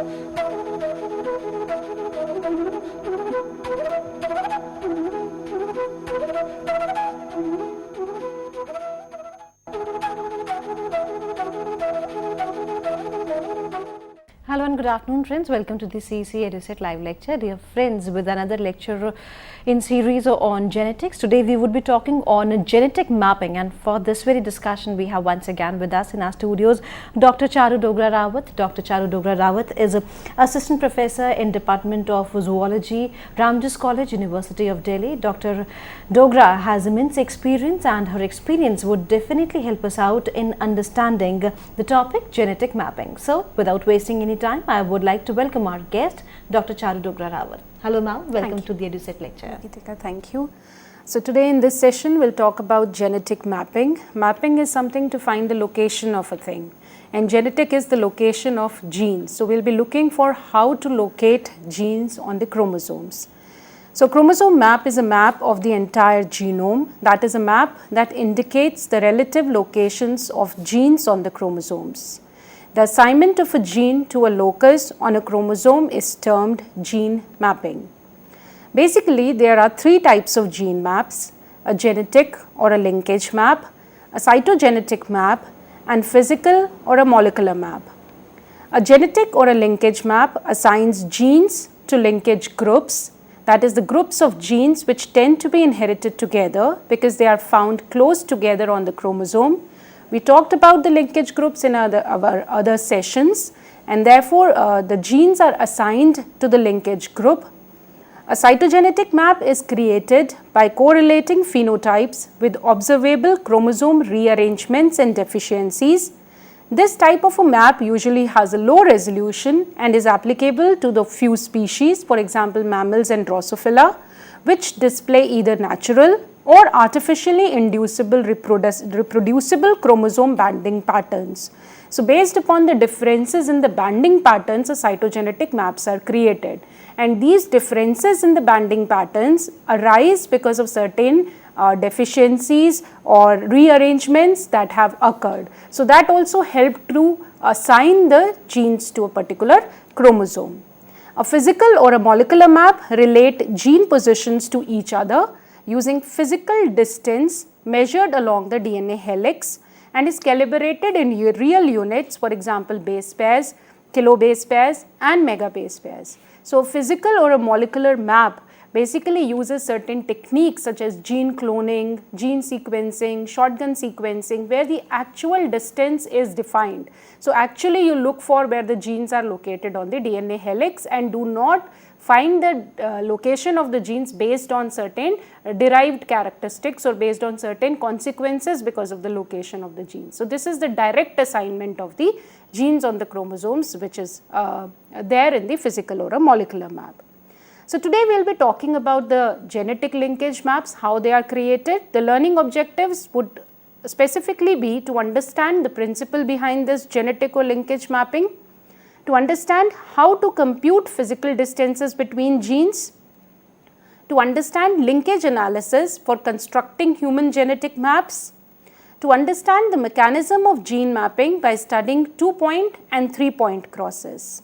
Hello and good afternoon friends, welcome to the CEC-UGC live lecture. Dear friends, with another lecture in series on genetics. Today we would be talking on genetic mapping, and for this very discussion we have once again with us in our studios Dr. Charu Dogra Rawat. Dr. Charu Dogra Rawat is Assistant Professor in Department of Zoology, Ramjas College, University of Delhi. Dr. Dogra has immense experience, and her experience would definitely help us out in understanding the topic genetic mapping. So without wasting any time, I would like to welcome our guest, Dr. Charu Dogra Rawat. Hello ma'am, welcome to the EduSet lecture. Thank you. So today in this session we'll talk about genetic mapping. Mapping is something to find the location of a thing, and genetic is the location of genes. So we'll be looking for how to locate genes on the chromosomes. So chromosome map is a map of the entire genome. That is a map that indicates the relative locations of genes on the chromosomes. The assignment of a gene to a locus on a chromosome is termed gene mapping. Basically, there are three types of gene maps: a genetic or a linkage map, a cytogenetic map, and physical or a molecular map. A genetic or a linkage map assigns genes to linkage groups, that is, the groups of genes which tend to be inherited together because they are found close together on the chromosome. We talked about the linkage groups in our other sessions, and therefore the genes are assigned to the linkage group. A cytogenetic map is created by correlating phenotypes with observable chromosome rearrangements and deficiencies. This type of a map usually has a low resolution and is applicable to the few species, for example mammals and Drosophila, which display either natural or artificially inducible reproducible chromosome banding patterns. So based upon the differences in the banding patterns, cytogenetic maps are created, and these differences in the banding patterns arise because of certain deficiencies or rearrangements that have occurred. So that also helped to assign the genes to a particular chromosome. A physical or a molecular map relate gene positions to each other using physical distance measured along the DNA helix, and is calibrated in real units, for example base pairs, kilobase pairs and megabase pairs. So physical or a molecular map basically uses certain techniques such as gene cloning, gene sequencing, shotgun sequencing, where the actual distance is defined. So actually you look for where the genes are located on the DNA helix and do not find the location of the genes based on certain derived characteristics or based on certain consequences because of the location of the genes. So this is the direct assignment of the genes on the chromosomes, which is there in the physical or a molecular map. So today we will be talking about the genetic linkage maps, how they are created. The learning objectives would specifically be to understand the principle behind this genetic or linkage mapping, to understand how to compute physical distances between genes, to understand linkage analysis for constructing human genetic maps, to understand the mechanism of gene mapping by studying 2-point and 3-point crosses.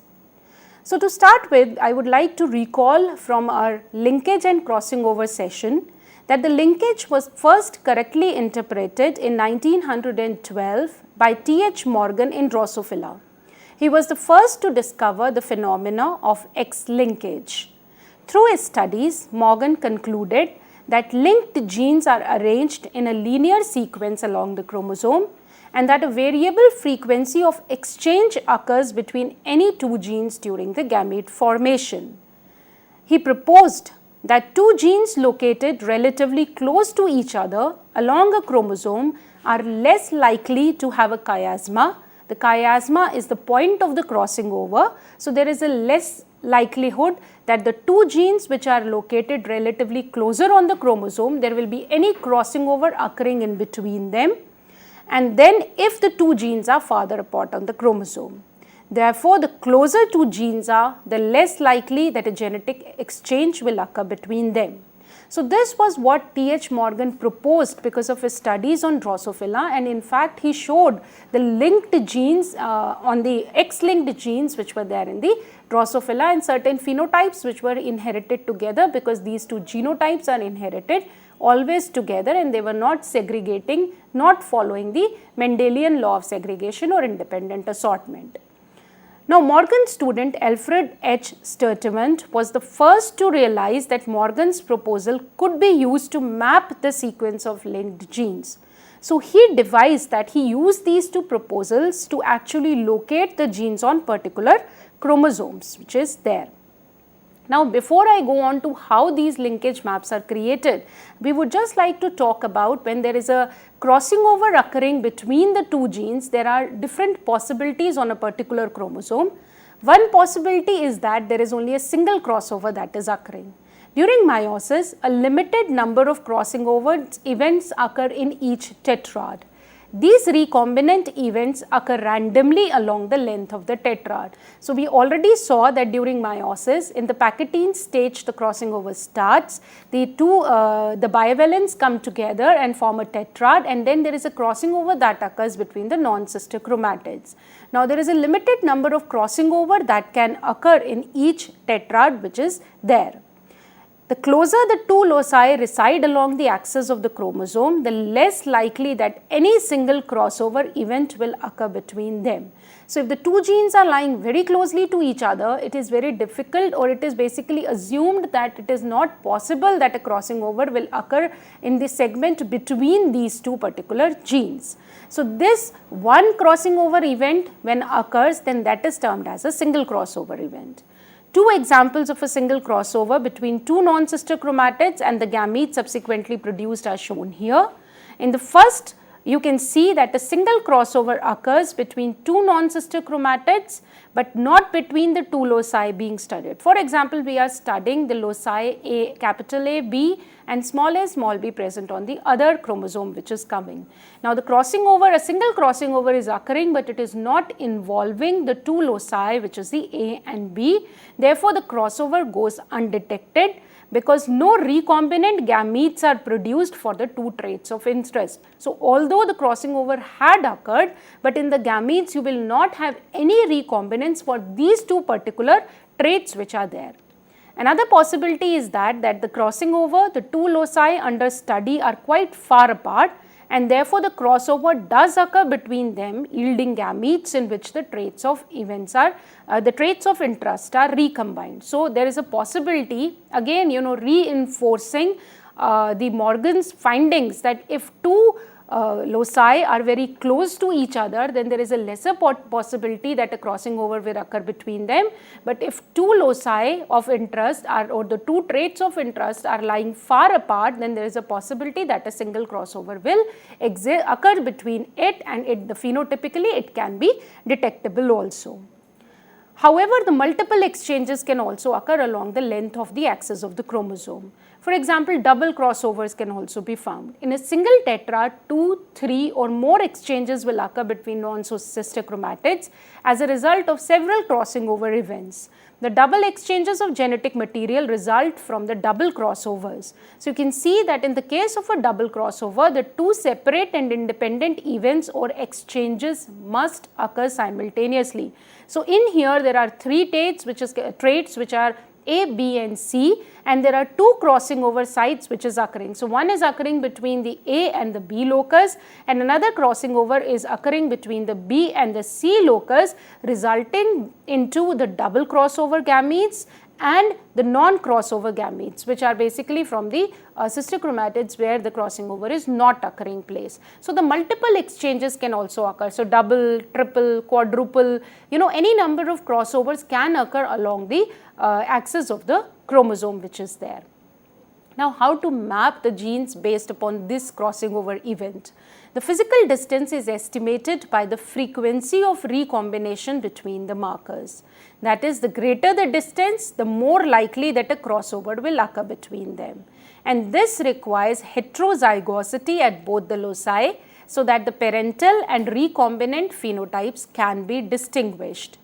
So to start with, I would like to recall from our linkage and crossing over session that the linkage was first correctly interpreted in 1912 by T.H. Morgan in Drosophila. He was the first to discover the phenomena of X-linkage. Through his studies, Morgan concluded that linked genes are arranged in a linear sequence along the chromosome, and that a variable frequency of exchange occurs between any two genes during the gamete formation. He proposed that two genes located relatively close to each other along a chromosome are less likely to have a chiasma. The chiasma is the point of the crossing over, so there is a less likelihood that the two genes which are located relatively closer on the chromosome, there will be any crossing over occurring in between them, and then if the two genes are farther apart on the chromosome. Therefore, the closer two genes are, the less likely that a genetic exchange will occur between them. So this was what T.H. Morgan proposed because of his studies on Drosophila, and in fact he showed the linked genes on the X-linked genes which were there in the Drosophila and certain phenotypes which were inherited together, because these two genotypes are inherited always together and they were not segregating, not following the Mendelian law of segregation or independent assortment. Now, Morgan's student Alfred H. Sturtevant was the first to realize that Morgan's proposal could be used to map the sequence of linked genes. So, he devised that he used these two proposals to actually locate the genes on particular chromosomes, which is there. Now, before I go on to how these linkage maps are created, we would just like to talk about when there is a crossing over occurring between the two genes, there are different possibilities on a particular chromosome. One possibility is that there is only a single crossover that is occurring. During meiosis, a limited number of crossing over events occur in each tetrad. These recombinant events occur randomly along the length of the tetrad. So, we already saw that during meiosis, in the Pachytene stage, the crossing over starts, the bivalents come together and form a tetrad, and then there is a crossing over that occurs between the non-sister chromatids. Now, there is a limited number of crossing over that can occur in each tetrad which is there. The closer the two loci reside along the axis of the chromosome, the less likely that any single crossover event will occur between them. So, if the two genes are lying very closely to each other, it is very difficult, or it is basically assumed that it is not possible that a crossing over will occur in the segment between these two particular genes. So, this one crossing over event when occurs, then that is termed as a single crossover event. Two examples of a single crossover between two non-sister chromatids and the gametes subsequently produced are shown here. In the first, you can see that a single crossover occurs between two non-sister chromatids, but not between the two loci being studied. For example, we are studying the loci capital A, B and small b present on the other chromosome which is coming. Now, the crossing over, a single crossing over is occurring, but it is not involving the two loci which is the A and B. Therefore, the crossover goes undetected because no recombinant gametes are produced for the two traits of interest. So, although the crossing over had occurred, but in the gametes you will not have any recombinants for these two particular traits which are there. Another possibility is that the crossing over, the two loci under study are quite far apart, and therefore the crossover does occur between them, yielding gametes in which the traits of events are, the traits of interest are recombined. So, there is a possibility, again reinforcing the Morgan's findings, that if two loci are very close to each other, then there is a lesser possibility that a crossing over will occur between them. But if two loci of interest are, or the two traits of interest are lying far apart, then there is a possibility that a single crossover will occur between it, and phenotypically it can be detectable also. However, the multiple exchanges can also occur along the length of the axis of the chromosome. For example, double crossovers can also be found. In a single tetrad, 2, 3 or more exchanges will occur between non-sister chromatids as a result of several crossing over events. The double exchanges of genetic material result from the double crossovers. So, you can see that in the case of a double crossover, the two separate and independent events or exchanges must occur simultaneously. So, in here there are three traits which are A, B and C, and there are two crossing over sites which is occurring. So, one is occurring between the A and the B locus, and another crossing over is occurring between the B and the C locus, resulting into the double crossover gametes and the non-crossover gametes, which are basically from the sister chromatids where the crossing over is not occurring place. So, the multiple exchanges can also occur. So, double, triple, quadruple, any number of crossovers can occur along the axis of the chromosome which is there. Now, how to map the genes based upon this crossing over event? The physical distance is estimated by the frequency of recombination between the markers. That is, the greater the distance, the more likely that a crossover will occur between them. And this requires heterozygosity at both the loci so that the parental and recombinant phenotypes can be distinguished.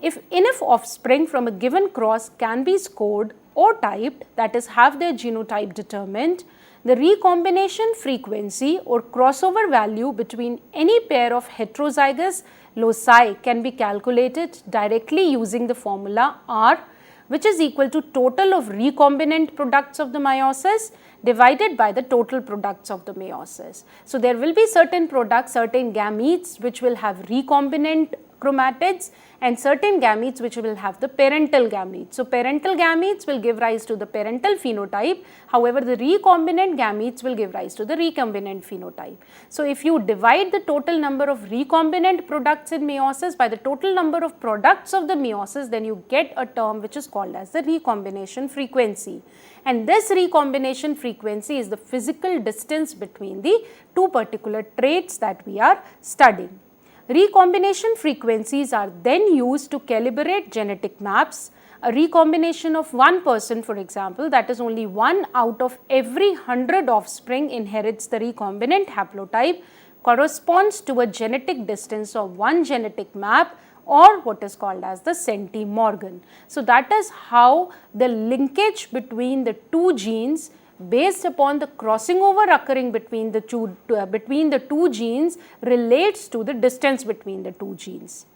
If enough offspring from a given cross can be scored, O-typed, that is have their genotype determined, the recombination frequency or crossover value between any pair of heterozygous loci can be calculated directly using the formula R, which is equal to total of recombinant products of the meiosis divided by the total products of the meiosis. So, there will be certain products, certain gametes which will have recombinant chromatids and certain gametes which will have the parental gametes. So, parental gametes will give rise to the parental phenotype, however, the recombinant gametes will give rise to the recombinant phenotype. So, if you divide the total number of recombinant products in meiosis by the total number of products of the meiosis, then you get a term which is called as the recombination frequency. And this recombination frequency is the physical distance between the two particular traits that we are studying. Recombination frequencies are then used to calibrate genetic maps. A recombination of one person, for example, that is only 1 out of every 100 offspring inherits the recombinant haplotype, corresponds to a genetic distance of one genetic map, or what is called as the centimorgan. So, that is how the linkage between the two genes based upon the crossing over occurring between the two genes relates to the distance between the two genes.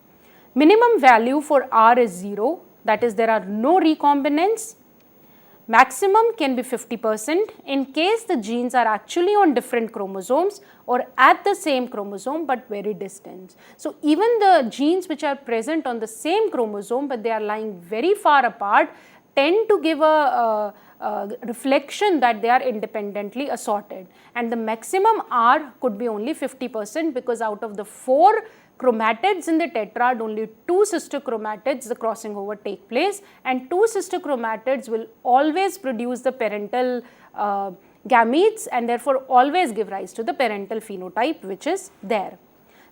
Minimum value for R is 0, that is there are no recombinants. Maximum can be 50% in case the genes are actually on different chromosomes or at the same chromosome but very distant. So, even the genes which are present on the same chromosome but they are lying very far apart tend to give a reflection that they are independently assorted, and the maximum R could be only 50% because out of the 4 chromatids in the tetrad, only 2 sister chromatids the crossing over take place, and 2 sister chromatids will always produce the parental gametes and therefore always give rise to the parental phenotype which is there.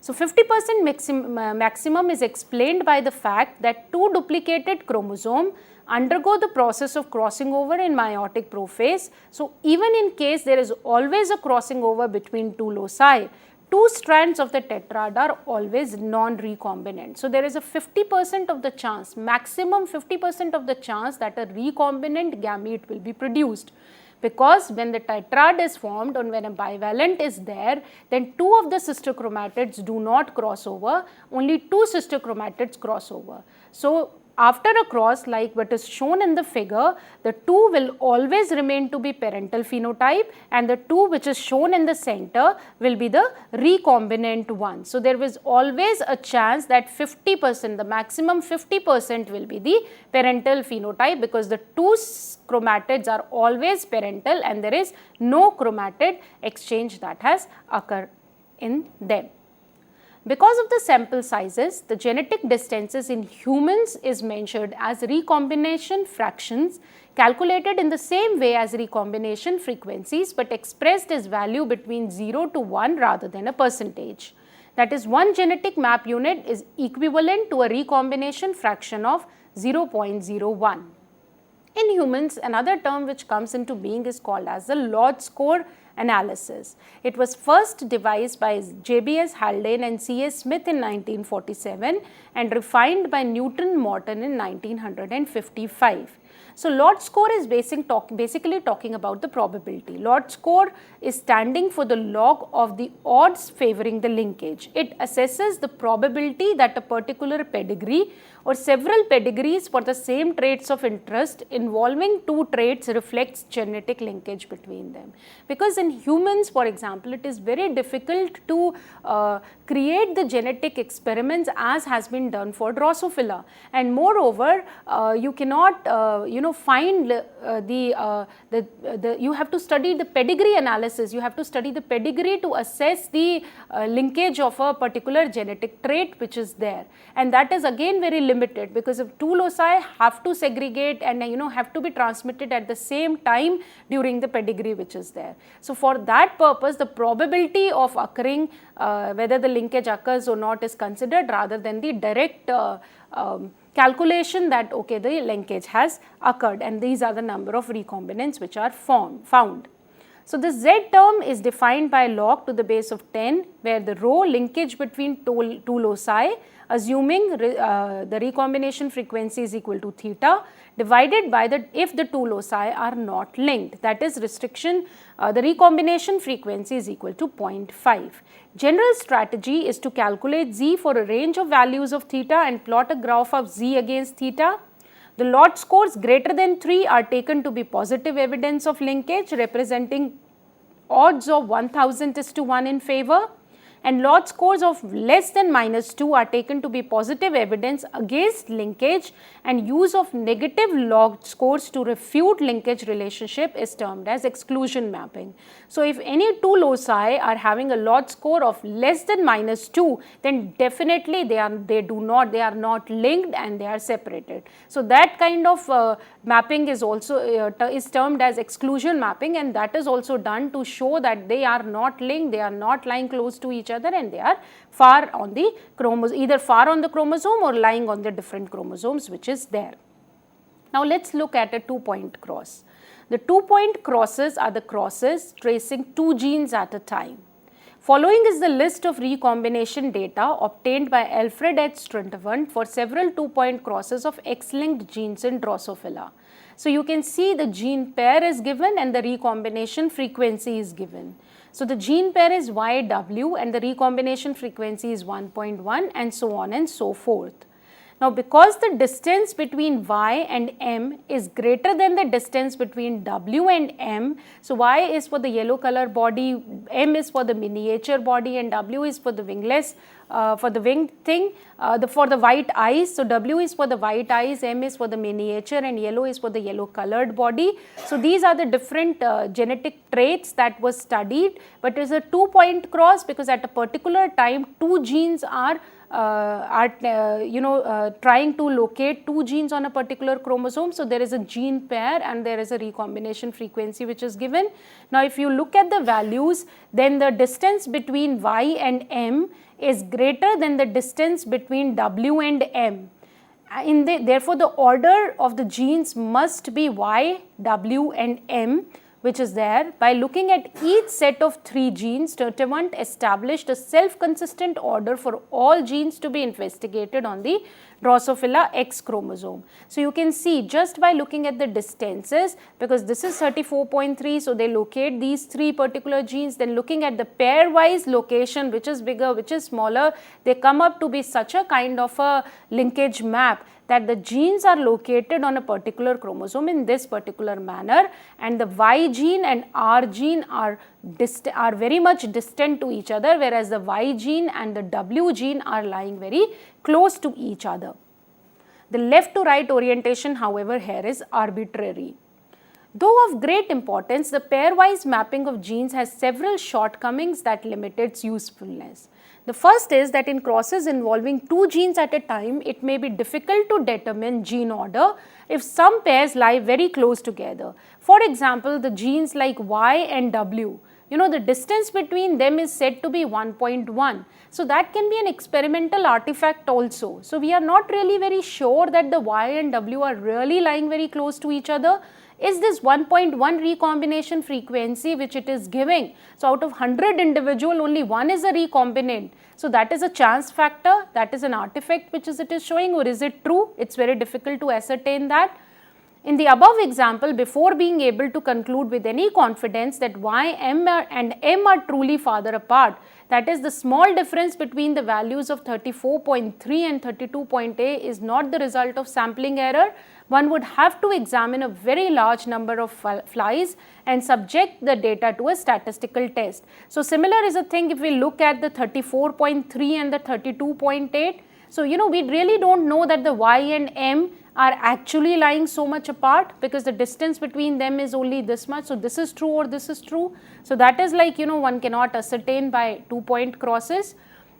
So, 50% maximum is explained by the fact that 2 duplicated chromosomes undergo the process of crossing over in meiotic prophase. So, even in case there is always a crossing over between 2 loci, 2 strands of the tetrad are always non-recombinant. So, there is a 50% of the chance, maximum 50% of the chance that a recombinant gamete will be produced. Because when the tetrad is formed and when a bivalent is there, then 2 of the sister chromatids do not cross over, only 2 sister chromatids cross over. So, after a cross like what is shown in the figure, the 2 will always remain to be parental phenotype and the 2 which is shown in the center will be the recombinant one. So, there is always a chance that 50%, the maximum 50% will be the parental phenotype because the 2 chromatids are always parental and there is no chromatid exchange that has occurred in them. Because of the sample sizes, the genetic distances in humans is measured as recombination fractions calculated in the same way as recombination frequencies but expressed as value between 0 to 1 rather than a percentage. That is, one genetic map unit is equivalent to a recombination fraction of 0.01. In humans, another term which comes into being is called as the Lord score analysis. It was first devised by J.B.S. Haldane and C.S. Smith in 1947 and refined by Newton Morton in 1955. So, Lord score is basically talking about the probability. Lord score is standing for the log of the odds favoring the linkage. It assesses the probability that a particular pedigree or several pedigrees for the same traits of interest involving 2 traits reflects genetic linkage between them. Because in humans, for example, it is very difficult to create the genetic experiments as has been done for Drosophila, and moreover, you cannot find you have to study the pedigree analysis, you have to study the pedigree to assess the linkage of a particular genetic trait which is there, and that is again very limited because if 2 loci have to segregate and have to be transmitted at the same time during the pedigree which is there. So, for that purpose the probability of occurring whether the linkage occurs or not is considered rather than the direct calculation that okay, the linkage has occurred, and these are the number of recombinants which are found. So, the Z term is defined by log to the base of 10 where the rho linkage between 2 loci assuming the recombination frequency is equal to theta divided by if the two loci are not linked, that is restriction, the recombination frequency is equal to 0.5. General strategy is to calculate z for a range of values of theta and plot a graph of z against theta. The lot scores greater than 3 are taken to be positive evidence of linkage, representing odds of 1000:1 in favor, and lot scores of less than -2 are taken to be positive evidence against linkage, and use of negative log scores to refute linkage relationship is termed as exclusion mapping. So, if any two loci are having a lot score of less than -2, then definitely they are not linked and they are separated. So, that kind of mapping is also is termed as exclusion mapping, and that is also done to show that they are not linked, they are not lying close to each other, and they are far on the chromosome, either far on the chromosome or lying on the different chromosomes which is there. Now, let us look at a 2-point cross. The 2-point crosses are the crosses tracing 2 genes at a time. Following is the list of recombination data obtained by Alfred H. Sturtevant for several 2-point crosses of X-linked genes in Drosophila. So, you can see the gene pair is given and the recombination frequency is given. So, the gene pair is YW and the recombination frequency is 1.1 and so on and so forth. Now, because the distance between Y and M is greater than the distance between W and M, so Y is for the yellow color body, M is for the miniature body, and W is for the wingless, for the winged thing, for the white eyes. So, W is for the white eyes, M is for the miniature, and yellow is for the yellow colored body. So, these are the different genetic traits that was studied, but it is a 2-point cross because at a particular time 2 genes are trying to locate 2 genes on a particular chromosome. So, there is a gene pair and there is a recombination frequency which is given. Now, if you look at the values, then the distance between Y and M is greater than the distance between W and M. Therefore, the order of the genes must be Y, W and M, which is there. By looking at each set of 3 genes, Sturtevant established a self-consistent order for all genes to be investigated on the Drosophila X chromosome. So, you can see just by looking at the distances, because this is 34.3, so they locate these 3 particular genes, then looking at the pairwise location, which is bigger, which is smaller, they come up to be such a kind of a linkage map that the genes are located on a particular chromosome in this particular manner, and the Y gene and R gene are very much distant to each other, whereas the Y gene and the W gene are lying very close to each other. The left to right orientation, however, here is arbitrary. Though of great importance, the pairwise mapping of genes has several shortcomings that limit its usefulness. The first is that in crosses involving 2 genes at a time, it may be difficult to determine gene order if some pairs lie very close together. For example, the genes like Y and W, the distance between them is said to be 1.1. So, that can be an experimental artifact also. So, we are not really very sure that the Y and W are really lying very close to each other. Is this 1.1 recombination frequency which it is giving? So, out of 100 individual, only 1 is a recombinant. So, that is a chance factor, that is an artifact which it is showing, or is it true? It is very difficult to ascertain that. In the above example, before being able to conclude with any confidence that Y and M are truly farther apart, that is, the small difference between the values of 34.3 and 32.8 is not the result of sampling error, one would have to examine a very large number of flies and subject the data to a statistical test. So, similar is a thing if we look at the 34.3 and the 32.8. So, we really don't know that the Y and M are actually lying so much apart because the distance between them is only this much. So, this is true or this is true. So, that is like one cannot ascertain by 2-point crosses.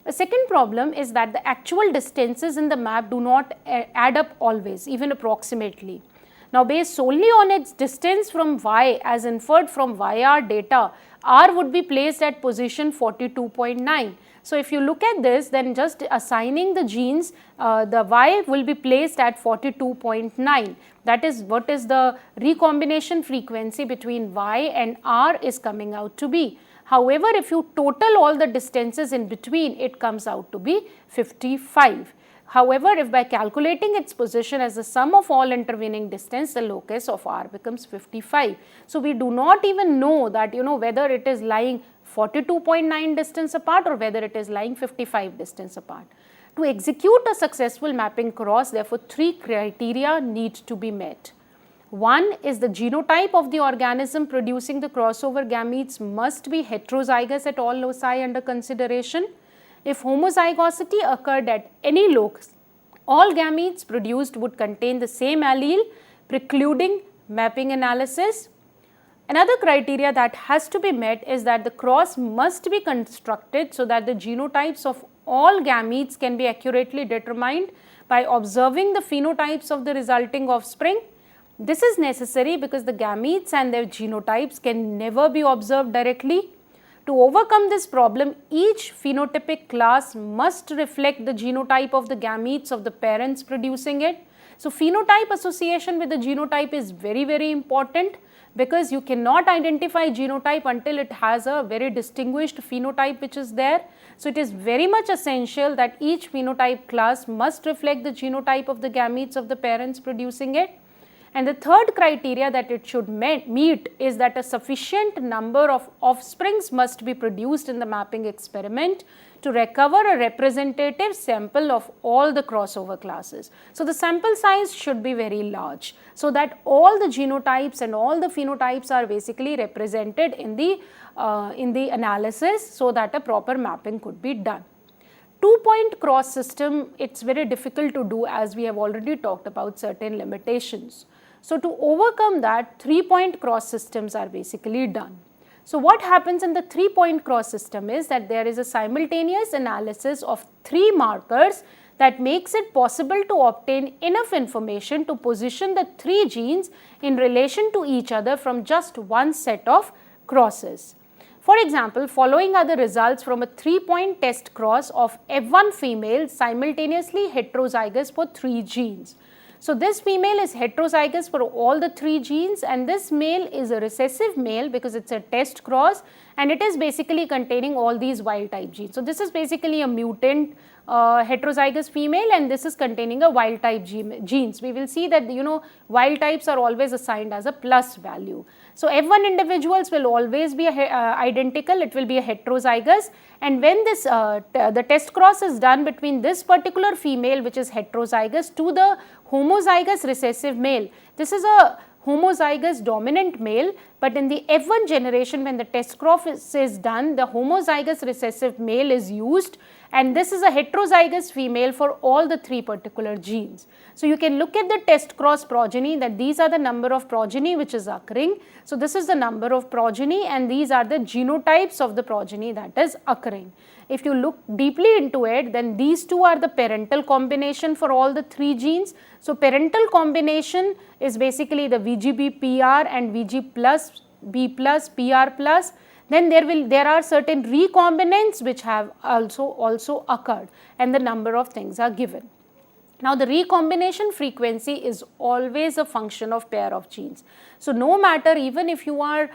A second problem is that the actual distances in the map do not add up always, even approximately. Now, based solely on its distance from Y as inferred from YR data, R would be placed at position 42.9. So, if you look at this, then just assigning the genes, the Y will be placed at 42.9. That is what is the recombination frequency between Y and R is coming out to be. However, if you total all the distances in between, it comes out to be 55. However, if by calculating its position as the sum of all intervening distance, the locus of R becomes 55. So, we do not even know that whether it is lying 42.9 distance apart or whether it is lying 55 distance apart. To execute a successful mapping cross, therefore, 3 criteria need to be met. One is the genotype of the organism producing the crossover gametes must be heterozygous at all loci under consideration. If homozygosity occurred at any locus, all gametes produced would contain the same allele, precluding mapping analysis. Another criteria that has to be met is that the cross must be constructed so that the genotypes of all gametes can be accurately determined by observing the phenotypes of the resulting offspring. This is necessary because the gametes and their genotypes can never be observed directly. To overcome this problem, each phenotypic class must reflect the genotype of the gametes of the parents producing it. So, phenotype association with the genotype is very, very important because you cannot identify genotype until it has a very distinguished phenotype which is there. So, it is very much essential that each phenotype class must reflect the genotype of the gametes of the parents producing it. And the third criteria that it should meet is that a sufficient number of offsprings must be produced in the mapping experiment to recover a representative sample of all the crossover classes. So, the sample size should be very large so that all the genotypes and all the phenotypes are basically represented in the analysis so that a proper mapping could be done. 2-point cross system, it's very difficult to do as we have already talked about certain limitations. So, to overcome that, 3-point cross systems are basically done. So, what happens in the 3-point cross system is that there is a simultaneous analysis of 3 markers that makes it possible to obtain enough information to position the 3 genes in relation to each other from just one set of crosses. For example, following are the results from a 3-point test cross of F1 female simultaneously heterozygous for 3 genes. So, this female is heterozygous for all the 3 genes and this male is a recessive male because it is a test cross and it is basically containing all these wild type genes. So, this is basically a mutant heterozygous female and this is containing a wild type genes. We will see that wild types are always assigned as a plus value. So, F1 individuals will always be identical, it will be a heterozygous, and when this the test cross is done between this particular female which is heterozygous to the homozygous recessive male, this is a homozygous dominant male, but in the F1 generation when the test cross is done, the homozygous recessive male is used and this is a heterozygous female for all the 3 particular genes. So, you can look at the test cross progeny that these are the number of progeny which is occurring. So, this is the number of progeny and these are the genotypes of the progeny that is occurring. If you look deeply into it, then these 2 are the parental combination for all the 3 genes. So, parental combination is basically the VGB-PR and VG+B+, PR+. Then there are certain recombinants which have also occurred and the number of things are given. Now, the recombination frequency is always a function of pair of genes. So, no matter even if you are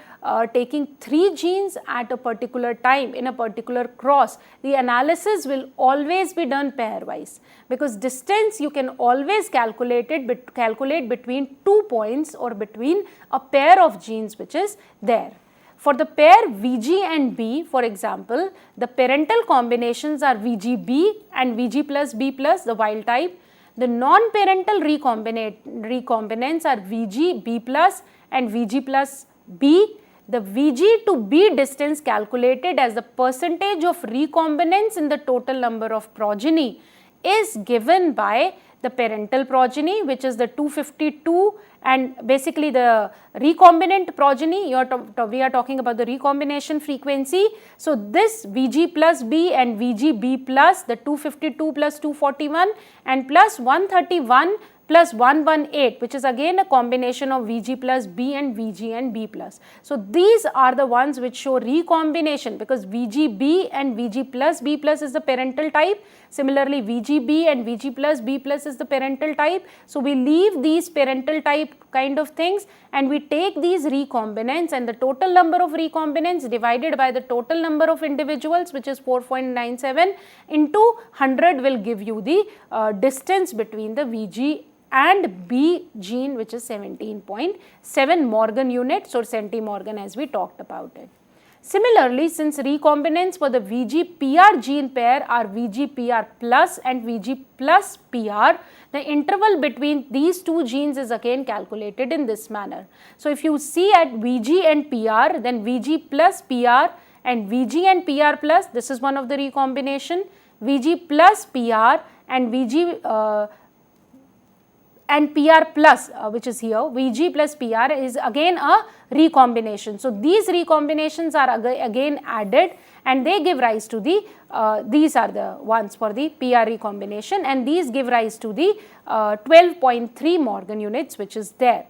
taking 3 genes at a particular time in a particular cross, the analysis will always be done pairwise because distance you can always calculate between 2 points or between a pair of genes which is there. For the pair VG and B, for example, the parental combinations are VGB and VG+B+, the wild type. The non-parental recombinants are VGB+ and VG+B. The VG to B distance calculated as the percentage of recombinants in the total number of progeny is given by the parental progeny, which is the 252, and basically the recombinant progeny, we are talking about the recombination frequency. So, this VG plus B and VGB plus the 252 plus 241 and plus 131 plus 118, which is again a combination of Vg plus B and Vg and B plus. So these are the ones which show recombination, because VGB and Vg plus B plus is the parental type. Similarly, VGB and Vg plus B plus is the parental type. So we leave these parental type kind of things and we take these recombinants, and the total number of recombinants divided by the total number of individuals, which is 4.97, into 100 will give you the distance between the Vg and B gene, which is 17.7 Morgan units or centimorgan as we talked about it. Similarly, since recombinants for the VG-PR gene pair are VG-PR plus and VG plus PR, the interval between these two genes is again calculated in this manner. So if you see at VG and PR, then VG plus PR and VG and PR plus, this is one of the recombination, VG plus PR and VG and PR plus, which is here, VG plus PR is again a recombination. So these recombinations are again added and they give rise to the, these are the ones for the PR recombination, and these give rise to the 12.3 Morgan units, which is there.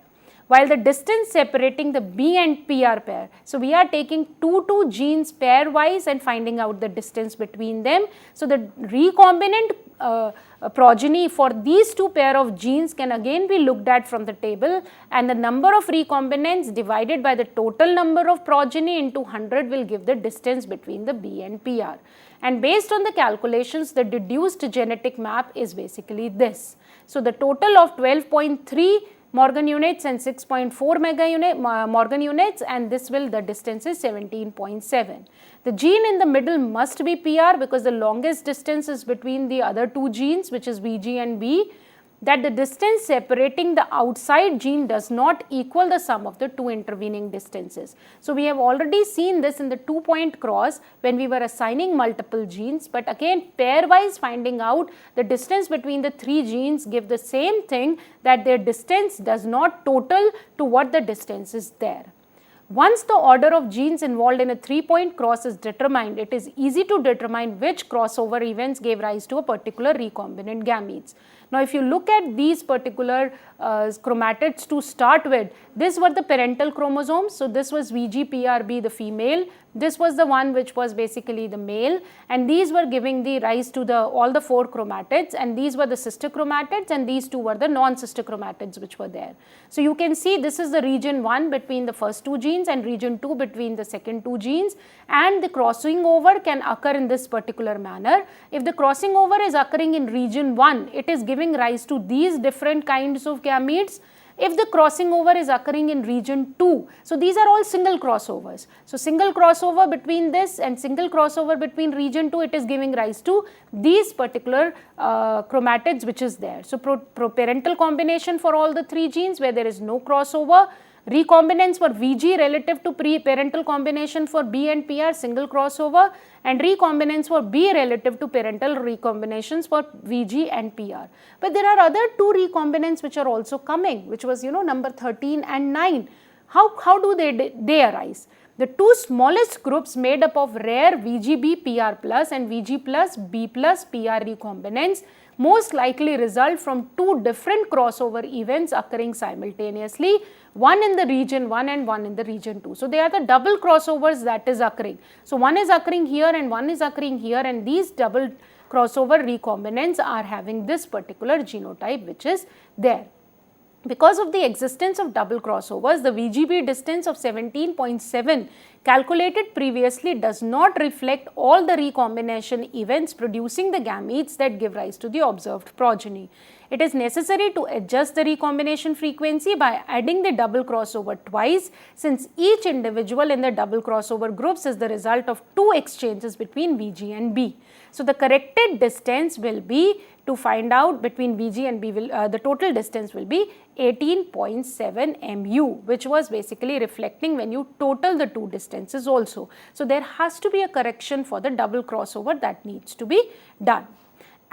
While the distance separating the B and PR pair, so we are taking two genes pairwise and finding out the distance between them. So the recombinant progeny for these two pair of genes can again be looked at from the table, and the number of recombinants divided by the total number of progeny into 100 will give the distance between the B and PR. And based on the calculations, the deduced genetic map is basically this. So the total of 12.3 Morgan units and 6.4 Morgan units, and this will, the distance is 17.7. The gene in the middle must be PR because the longest distance is between the other two genes, which is VG and B, that the distance separating the outside gene does not equal the sum of the two intervening distances. So we have already seen this in the 2-point cross when we were assigning multiple genes, but again pairwise finding out the distance between the three genes give the same thing, that their distance does not total to what the distance is there. Once the order of genes involved in a 3-point cross is determined, it is easy to determine which crossover events gave rise to a particular recombinant gametes. Now, if you look at these particular chromatids to start with, these were the parental chromosomes. So this was VGPRB, the female. This was the one which was basically the male, and these were giving the rise to the all the 4 chromatids, and these were the sister chromatids, and these 2 were the non-sister chromatids which were there. So you can see this is the region 1 between the first 2 genes and region 2 between the second 2 genes, and the crossing over can occur in this particular manner. If the crossing over is occurring in region 1, it is giving rise to these different kinds of gametes. If the crossing over is occurring in region 2, so these are all single crossovers. So single crossover between this and single crossover between region 2, it is giving rise to these particular chromatids which is there. So parental combination for all the 3 genes where there is no crossover. Recombinants for VG relative to parental combination for B and PR, single crossover, and recombinants for B relative to parental recombinations for VG and PR. But there are other 2 recombinants which are also coming, which was number 13 and 9. How do they arise? The 2 smallest groups made up of rare VGB PR plus and VG plus B plus PR recombinants most likely result from 2 different crossover events occurring simultaneously, one in the region 1 and one in the region 2. So they are the double crossovers that is occurring. So one is occurring here and one is occurring here, and these double crossover recombinants are having this particular genotype which is there. Because of the existence of double crossovers, the VGB distance of 17.7 calculated previously does not reflect all the recombination events producing the gametes that give rise to the observed progeny. It is necessary to adjust the recombination frequency by adding the double crossover twice, since each individual in the double crossover groups is the result of 2 exchanges between VG and B. So the corrected distance will be, to find out between VG and B, the total distance will be 18.7 mu, which was basically reflecting when you total the 2 distances also. So there has to be a correction for the double crossover that needs to be done.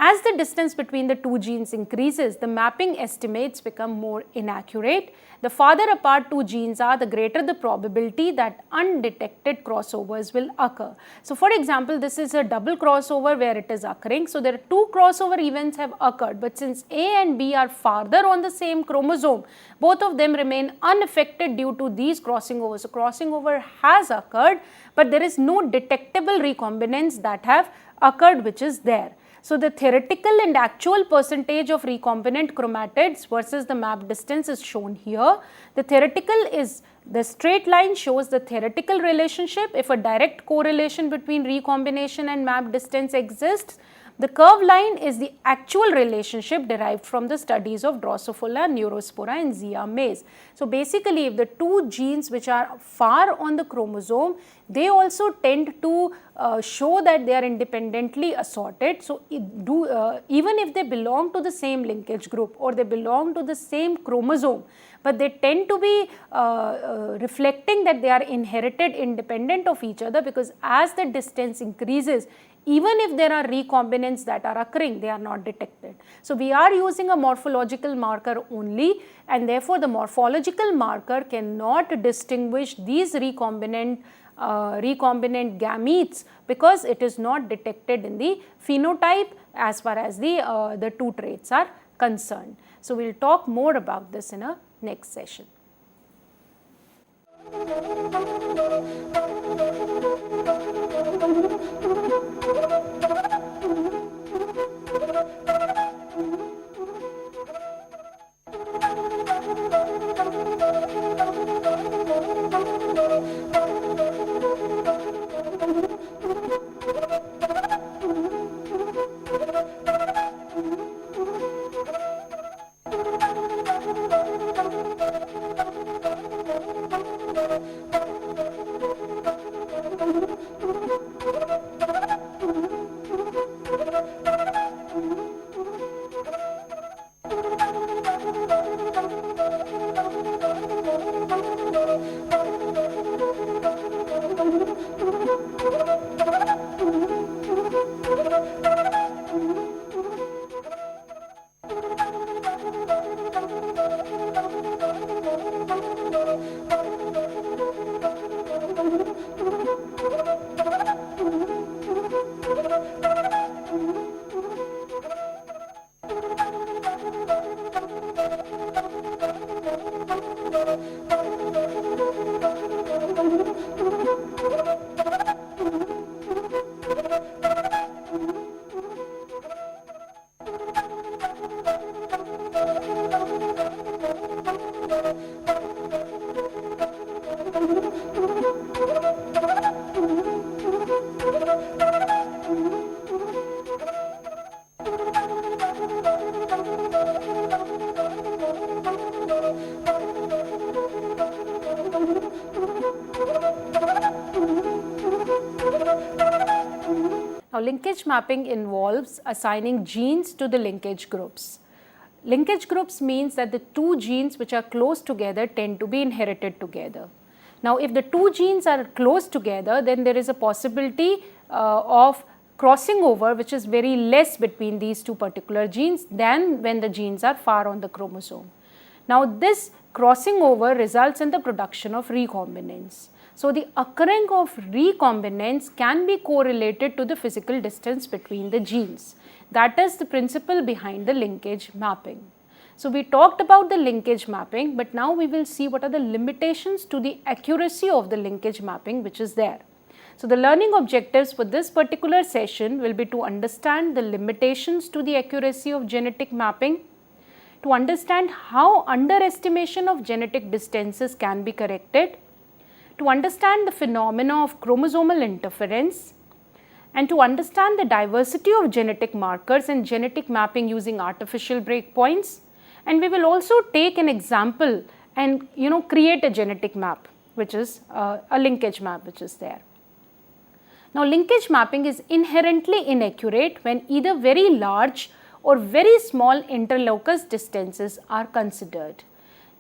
As the distance between the two genes increases, the mapping estimates become more inaccurate. The farther apart two genes are, the greater the probability that undetected crossovers will occur. So, for example, this is a double crossover where it is occurring. So, there are two crossover events have occurred, but since A and B are farther on the same chromosome, both of them remain unaffected due to these crossing overs. So, crossing over has occurred, but there is no detectable recombinants that have occurred which is there. So, the theoretical and actual percentage of recombinant chromatids versus the map distance is shown here. The theoretical is, the straight line shows the theoretical relationship if a direct correlation between recombination and map distance exists. The curved line is the actual relationship derived from the studies of Drosophila, Neurospora and Zea mays. So, basically if the two genes which are far on the chromosome, they also tend to show that they are independently assorted. So, even if they belong to the same linkage group or they belong to the same chromosome, but they tend to be reflecting that they are inherited independent of each other, because as the distance increases, even if there are recombinants that are occurring, they are not detected. So, we are using a morphological marker only, and therefore, the morphological marker cannot distinguish these recombinant gametes, because it is not detected in the phenotype as far as the two traits are concerned. So, we will talk more about this in a next session. Now, linkage mapping involves assigning genes to the linkage groups. Linkage groups means that the two genes which are close together tend to be inherited together. Now, if the two genes are close together, then there is a possibility of crossing over which is very less between these two particular genes than when the genes are far on the chromosome. Now, this crossing over results in the production of recombinants. So, the occurring of recombinants can be correlated to the physical distance between the genes. That is the principle behind the linkage mapping. So, we talked about the linkage mapping, but now we will see what are the limitations to the accuracy of the linkage mapping which is there. So, the learning objectives for this particular session will be to understand the limitations to the accuracy of genetic mapping, to understand how underestimation of genetic distances can be corrected, to understand the phenomena of chromosomal interference, and to understand the diversity of genetic markers and genetic mapping using artificial breakpoints. And we will also take an example and create a genetic map which is a linkage map which is there. Now, linkage mapping is inherently inaccurate when either very large or very small interlocus distances are considered.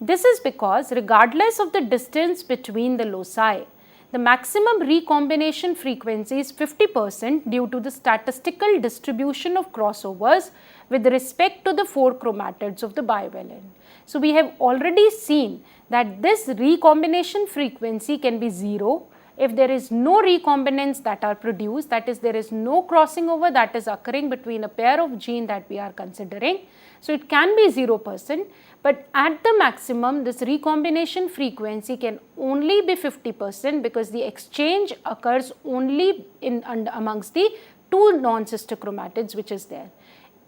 This is because regardless of the distance between the loci, The maximum recombination frequency is 50% due to the statistical distribution of crossovers with respect to the 4 chromatids of the bivalent. So, we have already seen that this recombination frequency can be 0 if there is no recombinants that are produced, that is, there is no crossing over that is occurring between a pair of gene that we are considering. So, it can be 0%, but at the maximum this recombination frequency can only be 50% because the exchange occurs only in amongst the 2 non-sister chromatids which is there.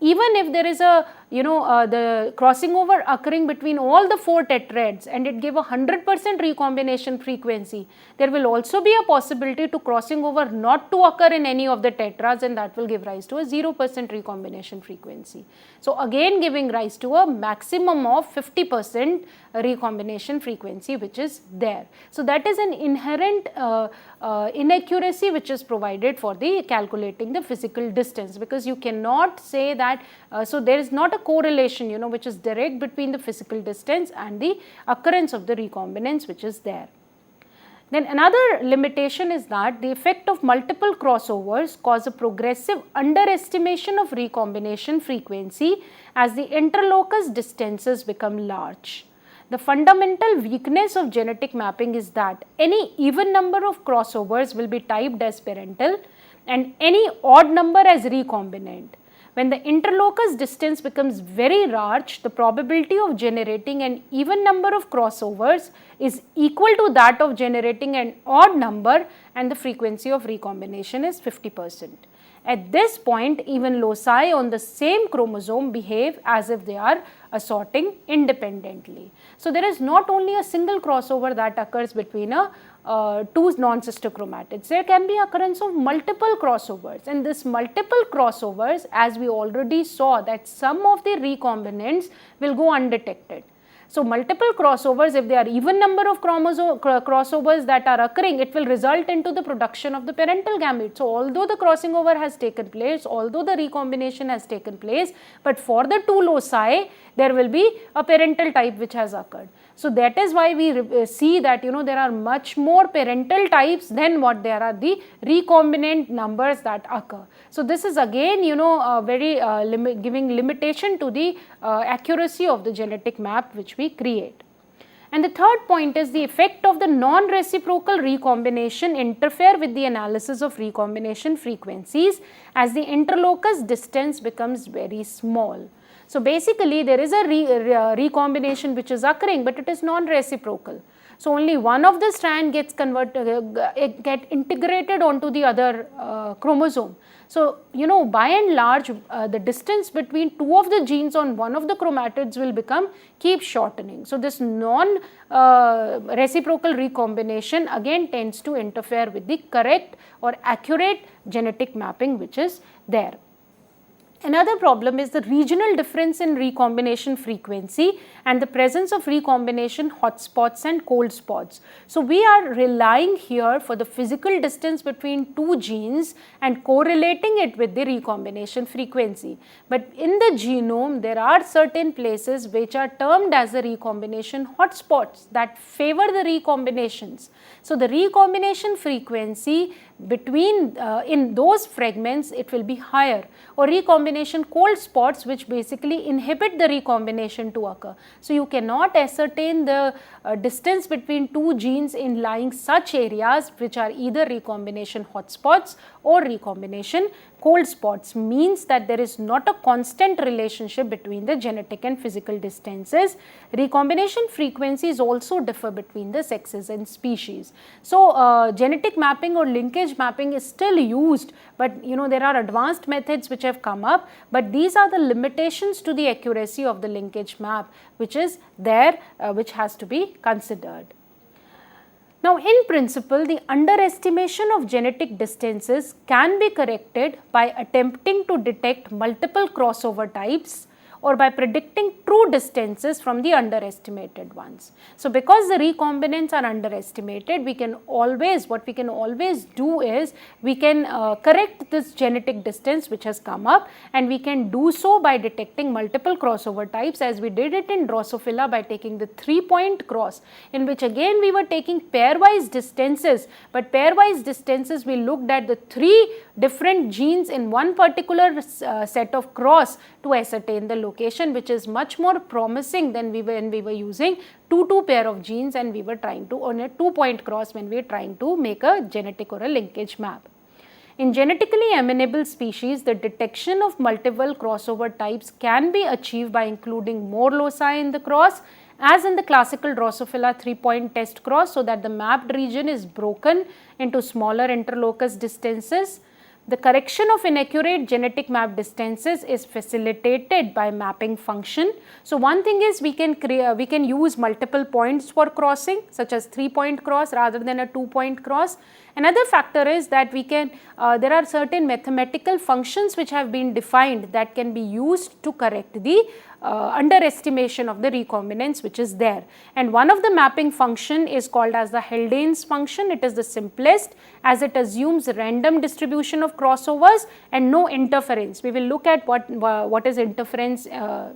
Even if there is a the crossing over occurring between all the 4 tetrads and it gave a 100% recombination frequency, there will also be a possibility to crossing over not to occur in any of the tetrads, and that will give rise to a 0% recombination frequency. So, again giving rise to a maximum of 50% recombination frequency which is there. So, that is an inherent inaccuracy which is provided for the calculating the physical distance, because you cannot say that so there is not a correlation which is direct between the physical distance and the occurrence of the recombinants which is there. Then another limitation is that the effect of multiple crossovers cause a progressive underestimation of recombination frequency as the interlocus distances become large. The fundamental weakness of genetic mapping is that any even number of crossovers will be typed as parental and any odd number as recombinant. When the interlocus distance becomes very large, the probability of generating an even number of crossovers is equal to that of generating an odd number, and the frequency of recombination is 50%. At this point, even loci on the same chromosome behave as if they are assorting independently. So, there is not only a single crossover that occurs between two non-sister chromatids. There can be occurrence of multiple crossovers, and this multiple crossovers, as we already saw, that some of the recombinants will go undetected. So, multiple crossovers, if there are even number of crossovers that are occurring, it will result into the production of the parental gamete. So, although the crossing over has taken place, although the recombination has taken place, but for the 2 loci, there will be a parental type which has occurred. So, that is why we see that there are much more parental types than what there are the recombinant numbers that occur. So, this is again very giving limitation to the accuracy of the genetic map which we create. And the third point is the effect of the non-reciprocal recombination interfere with the analysis of recombination frequencies as the interlocus distance becomes very small. So, basically there is a recombination which is occurring, but it is non-reciprocal. So, only one of the strand gets get integrated onto the other chromosome. So, by and large the distance between 2 of the genes on one of the chromatids will keep shortening. So, this non-reciprocal recombination again tends to interfere with the correct or accurate genetic mapping which is there. Another problem is the regional difference in recombination frequency and the presence of recombination hotspots and cold spots. So, we are relying here for the physical distance between 2 genes and correlating it with the recombination frequency. But in the genome, there are certain places which are termed as the recombination hotspots that favor the recombinations. So, the recombination frequency between in those fragments it will be higher, or recombination cold spots which basically inhibit the recombination to occur. So, you cannot ascertain the distance between 2 genes in lying such areas which are either recombination hotspots or recombination cold spots, means that there is not a constant relationship between the genetic and physical distances. Recombination frequencies also differ between the sexes and species. So, genetic mapping or linkage mapping is still used, but there are advanced methods which have come up, but these are the limitations to the accuracy of the linkage map which is there, which has to be considered. Now, in principle, the underestimation of genetic distances can be corrected by attempting to detect multiple crossover types or by predicting true distances from the underestimated ones. So because the recombinants are underestimated, what we can always do is we can correct this genetic distance which has come up, and we can do so by detecting multiple crossover types, as we did it in Drosophila by taking the 3-point cross, in which again we were taking pairwise distances, but pairwise distances we looked at the 3 different genes in one particular set of cross to ascertain the location, which is much more promising than when we were using 2 pair of genes and we were trying to on a 2-point cross when we were trying to make a genetic or a linkage map. In genetically amenable species, the detection of multiple crossover types can be achieved by including more loci in the cross, as in the classical Drosophila 3-point test cross, so that the mapped region is broken into smaller interlocus distances. The correction of inaccurate genetic map distances is facilitated by mapping function. So one thing is we can use multiple points for crossing, such as 3-point cross rather than a 2-point cross. Another factor is that there are certain mathematical functions which have been defined that can be used to correct the underestimation of the recombinants which is there. And one of the mapping function is called as the Hellenes function. It is the simplest, as it assumes random distribution of crossovers and no interference. We will look at what is interference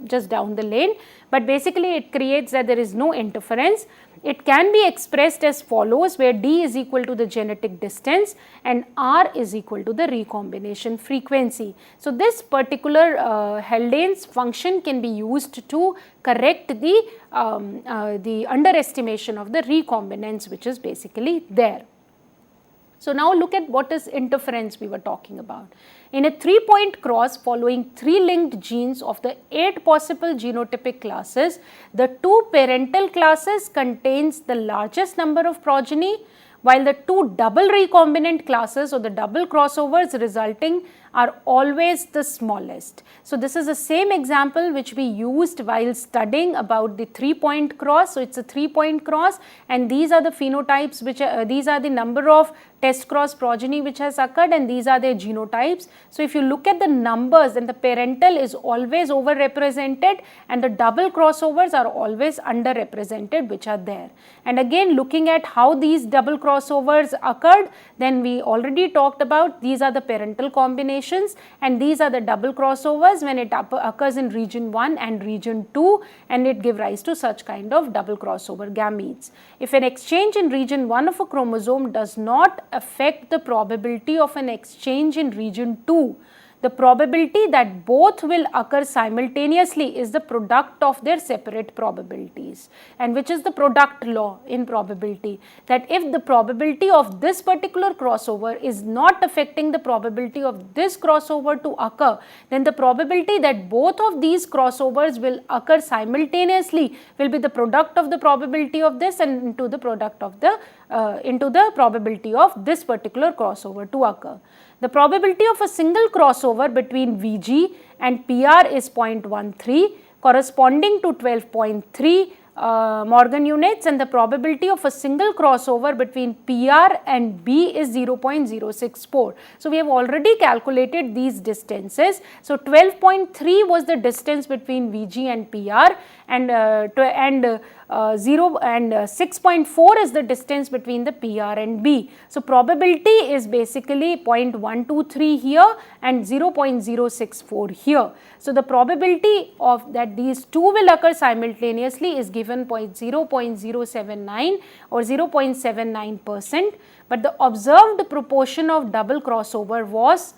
just down the lane, but basically it creates that there is no interference. It can be expressed as follows, where D is equal to the genetic distance and R is equal to the recombination frequency. So this particular Hellenes function can be used to correct the underestimation of the recombinants which is basically there. So now look at what is interference we were talking about. In a 3-point cross following 3 linked genes of the 8 possible genotypic classes, the 2 parental classes contains the largest number of progeny, while the 2 double recombinant classes or the double crossovers resulting are always the smallest. So this is the same example which we used while studying about the 3-point cross. So it's a 3-point cross, and these are the phenotypes which these are the number of test cross progeny which has occurred, and these are their genotypes. So if you look at the numbers, then the parental is always overrepresented and the double crossovers are always underrepresented which are there. And again, looking at how these double crossovers occurred, then we already talked about these are the parental combinations and these are the double crossovers when it occurs in region 1 and region 2, and it give rise to such kind of double crossover gametes. If an exchange in region 1 of a chromosome does not affect the probability of an exchange in region 2, the probability that both will occur simultaneously is the product of their separate probabilities, and which is the product law in probability, that if the probability of this particular crossover is not affecting the probability of this crossover to occur, then the probability that both of these crossovers will occur simultaneously will be the product of the probability of this and into the product of the into the probability of this particular crossover to occur. The probability of a single crossover between VG and PR is 0.13, corresponding to 12.3 Morgan units, and the probability of a single crossover between PR and B is 0.064. So we have already calculated these distances. So 12.3 was the distance between VG and PR, and 6.4 is the distance between the PR and B. So probability is basically 0.123 here and 0.064 here. So the probability of that these two will occur simultaneously is given 0.079 or 0.79%, but the observed proportion of double crossover was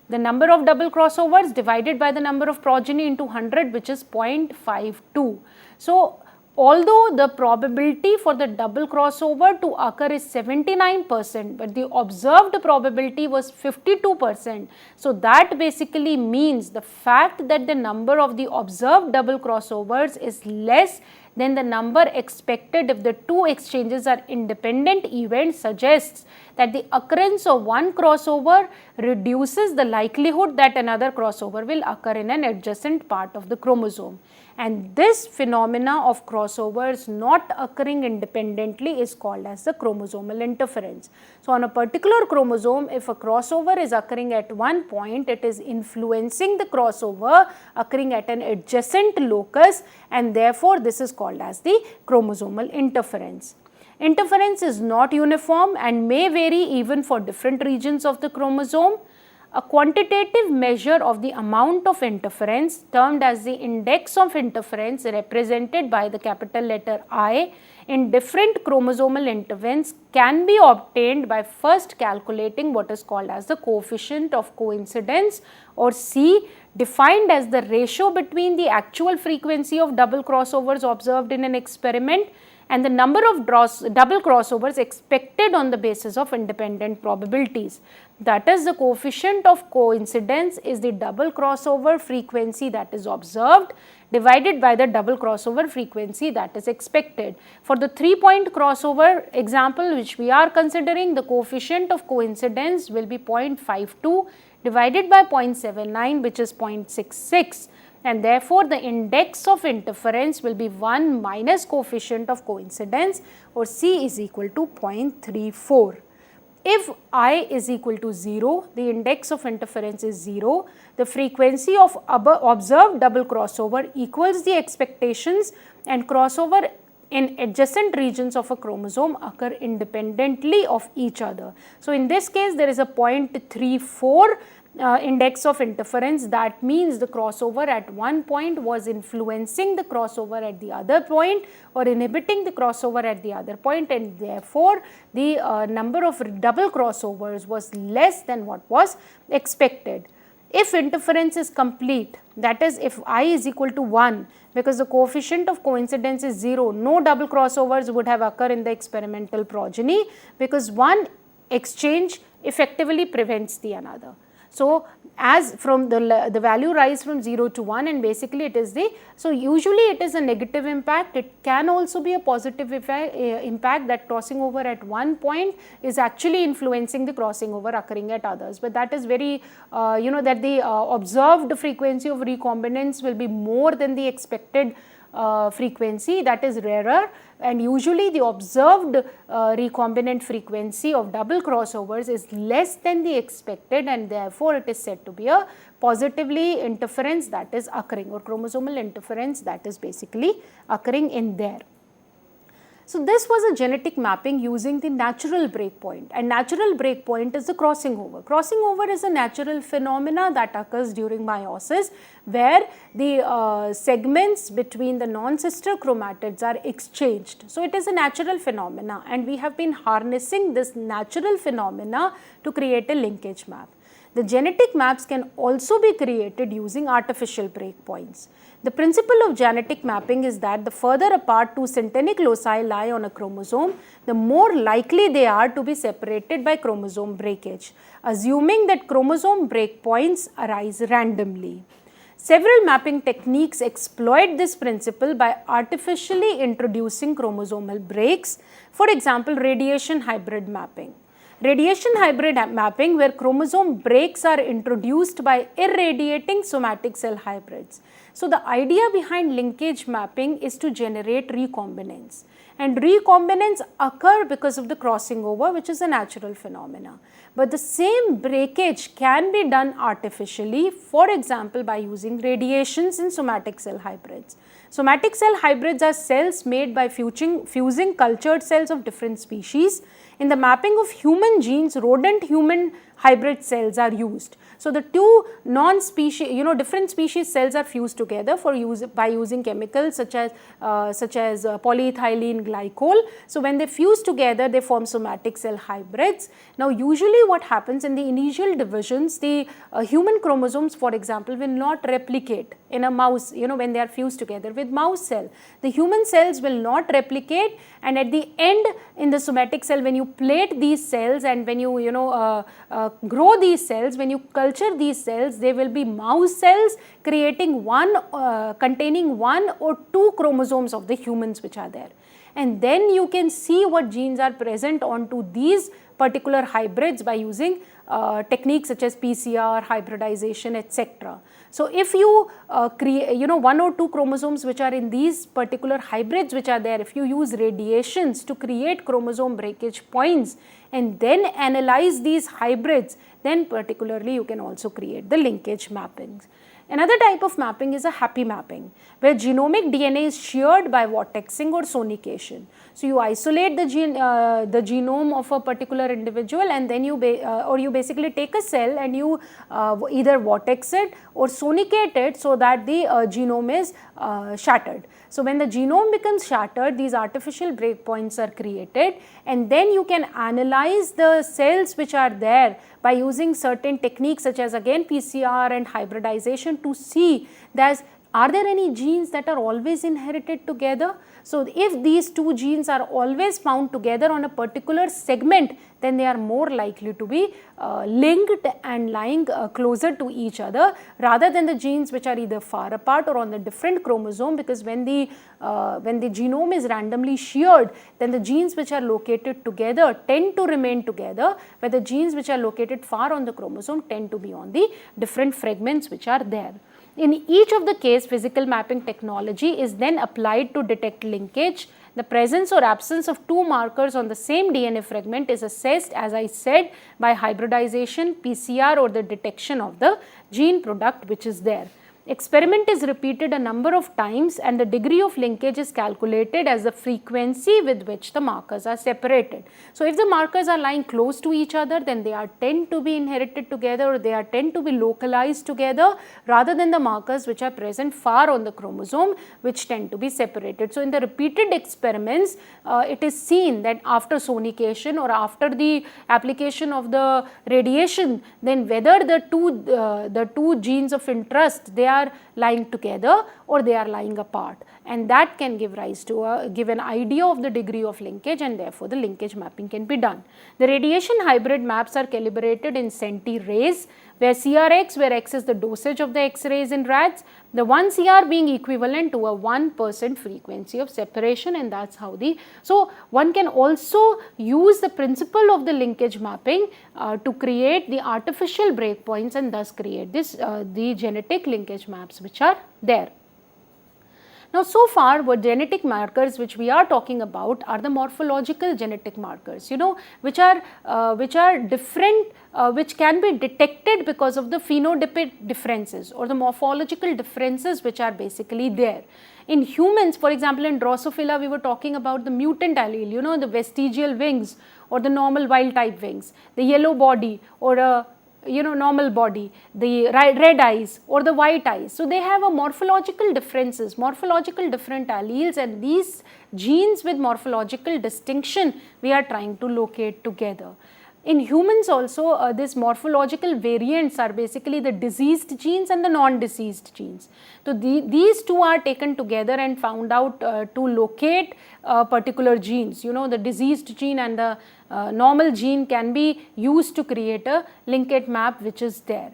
the number of double crossovers divided by the number of progeny into 100, which is 0.52. So although the probability for the double crossover to occur is 79%, but the observed probability was 52%. So that basically means the fact that the number of the observed double crossovers is less than the number expected if the two exchanges are independent events suggests that the occurrence of one crossover reduces the likelihood that another crossover will occur in an adjacent part of the chromosome. and this phenomena of crossovers not occurring independently is called as the chromosomal interference. So, on a particular chromosome, if a crossover is occurring at one point, it is influencing the crossover occurring at an adjacent locus, and therefore this is called as the chromosomal interference. Interference is not uniform and may vary even for different regions of the chromosome. A quantitative measure of the amount of interference, termed as the index of interference, represented by the capital letter I, in different chromosomal intervals can be obtained by first calculating what is called as the coefficient of coincidence, or C, defined as the ratio between the actual frequency of double crossovers observed in an experiment and the number of double crossovers expected on the basis of independent probabilities. That is, the coefficient of coincidence is the double crossover frequency that is observed divided by the double crossover frequency that is expected. For the 3-point crossover example which we are considering, the coefficient of coincidence will be 0.52 divided by 0.79, which is 0.66. And therefore, the index of interference will be 1 minus coefficient of coincidence, or C is equal to 0.34. If I is equal to 0, the index of interference is 0, the frequency of observed double crossover equals the expectations, and crossover in adjacent regions of a chromosome occur independently of each other. So, in this case there is a 0.34 index of interference. That means the crossover at one point was influencing the crossover at the other point or inhibiting the crossover at the other point, and therefore the number of double crossovers was less than what was expected. If interference is complete, that is if I is equal to 1, because the coefficient of coincidence is 0, no double crossovers would have occurred in the experimental progeny, because one exchange effectively prevents the another. So, as from the value rise from 0 to 1, and basically it is so usually it is a negative impact. It can also be a positive impact, that crossing over at one point is actually influencing the crossing over occurring at others, but that is very that the observed frequency of recombinance will be more than the expected frequency, that is rarer, and usually the observed recombinant frequency of double crossovers is less than the expected, and therefore it is said to be a positively interference that is occurring, or chromosomal interference that is basically occurring in there. So, this was a genetic mapping using the natural breakpoint, and natural breakpoint is the crossing over. Crossing over is a natural phenomena that occurs during meiosis, where the segments between the non-sister chromatids are exchanged. So, it is a natural phenomena, and we have been harnessing this natural phenomena to create a linkage map. The genetic maps can also be created using artificial breakpoints. The principle of genetic mapping is that the further apart two syntenic loci lie on a chromosome, the more likely they are to be separated by chromosome breakage, assuming that chromosome breakpoints arise randomly. Several mapping techniques exploit this principle by artificially introducing chromosomal breaks, for example, radiation hybrid mapping. Radiation hybrid mapping, where chromosome breaks are introduced by irradiating somatic cell hybrids. So, the idea behind linkage mapping is to generate recombinance, and recombinance occur because of the crossing over, which is a natural phenomena. But the same breakage can be done artificially, for example, by using radiations in somatic cell hybrids. Somatic cell hybrids are cells made by fusing cultured cells of different species. In the mapping of human genes, rodent-human hybrid cells are used. So, the two different species cells are fused together by using chemicals such as polyethylene glycol. So, when they fuse together, they form somatic cell hybrids. Now, usually what happens in the initial divisions, the human chromosomes, for example, will not replicate in a mouse, when they are fused together with mouse cell. The human cells will not replicate, and at the end in the somatic cell, when you plate these cells and when you grow these cells, when you culture these cells, they will be mouse cells creating containing 1 or 2 chromosomes of the humans which are there. And then you can see what genes are present onto these particular hybrids by using techniques such as PCR, hybridization, etc. So if you create, one or two chromosomes which are in these particular hybrids which are there, if you use radiations to create chromosome breakage points and then analyze these hybrids, then particularly you can also create the linkage mappings. Another type of mapping is a happy mapping, where genomic DNA is sheared by vortexing or sonication. So you isolate the genome of a particular individual, and then you basically take a cell and you either vortex it or sonicate it so that the genome is shattered. So when the genome becomes shattered, these artificial breakpoints are created, and then you can analyze the cells which are there by using certain techniques such as again PCR and hybridization to see that are there any genes that are always inherited together. So if these two genes are always found together on a particular segment, then they are more likely to be linked and lying closer to each other rather than the genes which are either far apart or on the different chromosome, because when the genome is randomly sheared, then the genes which are located together tend to remain together, where the genes which are located far on the chromosome tend to be on the different fragments which are there. In each of the case, physical mapping technology is then applied to detect linkage. The presence or absence of two markers on the same DNA fragment is assessed, as I said, by hybridization, PCR, or the detection of the gene product which is there. Experiment is repeated a number of times, and the degree of linkage is calculated as the frequency with which the markers are separated. So if the markers are lying close to each other, then they tend to be inherited together, or they tend to be localized together, rather than the markers which are present far on the chromosome, which tend to be separated. So in the repeated experiments, it is seen that after sonication or after the application of the radiation, then whether the two genes of interest, they are lying together or they are lying apart, and that can give rise to give an idea of the degree of linkage, and therefore the linkage mapping can be done. The radiation hybrid maps are calibrated in centi-rays, where CRX, where X is the dosage of the X-rays in rats, the 1 CR being equivalent to a 1% frequency of separation, and that's how so one can also use the principle of the linkage mapping to create the artificial breakpoints and thus create the genetic linkage maps which are there. Now, so far what genetic markers which we are talking about are the morphological genetic markers, which are different, which can be detected because of the phenotypic differences or the morphological differences which are basically there. In humans, for example, in Drosophila, we were talking about the mutant allele, the vestigial wings or the normal wild type wings, the yellow body or a normal body, the red eyes or the white eyes. So they have a morphological differences, morphological different alleles, and these genes with morphological distinction we are trying to locate together. In humans also, these morphological variants are basically the diseased genes and the non-diseased genes. So these two are taken together and found out to locate particular genes. The diseased gene and the normal gene can be used to create a linkage map which is there.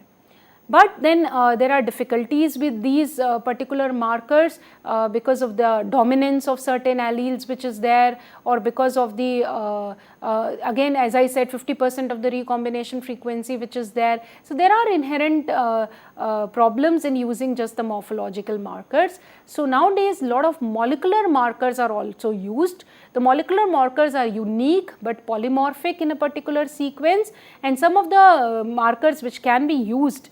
But then there are difficulties with these particular markers because of the dominance of certain alleles which is there, or because of the again, as I said, 50% of the recombination frequency which is there. So there are inherent problems in using just the morphological markers. So nowadays a lot of molecular markers are also used. The molecular markers are unique but polymorphic in a particular sequence, and some of the markers which can be used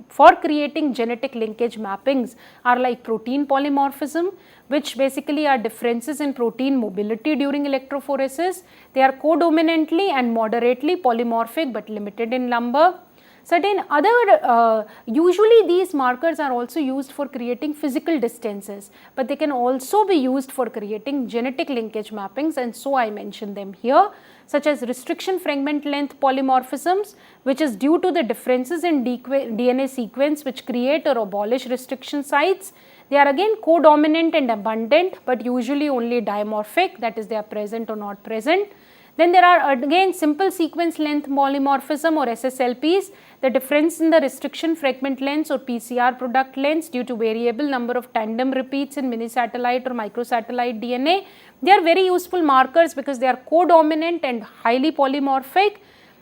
for creating genetic linkage mappings are like protein polymorphism, which basically are differences in protein mobility during electrophoresis. They are codominantly and moderately polymorphic but limited in number. Certain other, usually these markers are also used for creating physical distances, but they can also be used for creating genetic linkage mappings, and so I mention them here, such as restriction fragment length polymorphisms, which is due to the differences in DNA sequence which create or abolish restriction sites. They are again codominant and abundant, but usually only dimorphic, that is, they are present or not present. Then there are again simple sequence length polymorphism or SSLPs, the difference in the restriction fragment lengths or PCR product lengths due to variable number of tandem repeats in mini-satellite or microsatellite DNA. They are very useful markers because they are codominant and highly polymorphic.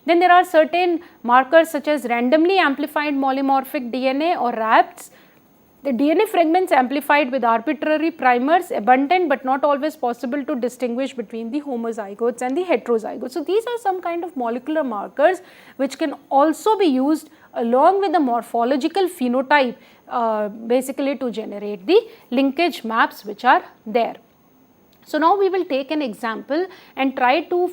Then there are certain markers such as randomly amplified polymorphic DNA or RAPs. The DNA fragments amplified with arbitrary primers, abundant but not always possible to distinguish between the homozygotes and the heterozygotes. So, these are some kind of molecular markers which can also be used along with the morphological phenotype basically to generate the linkage maps which are there. So, now we will take an example and try to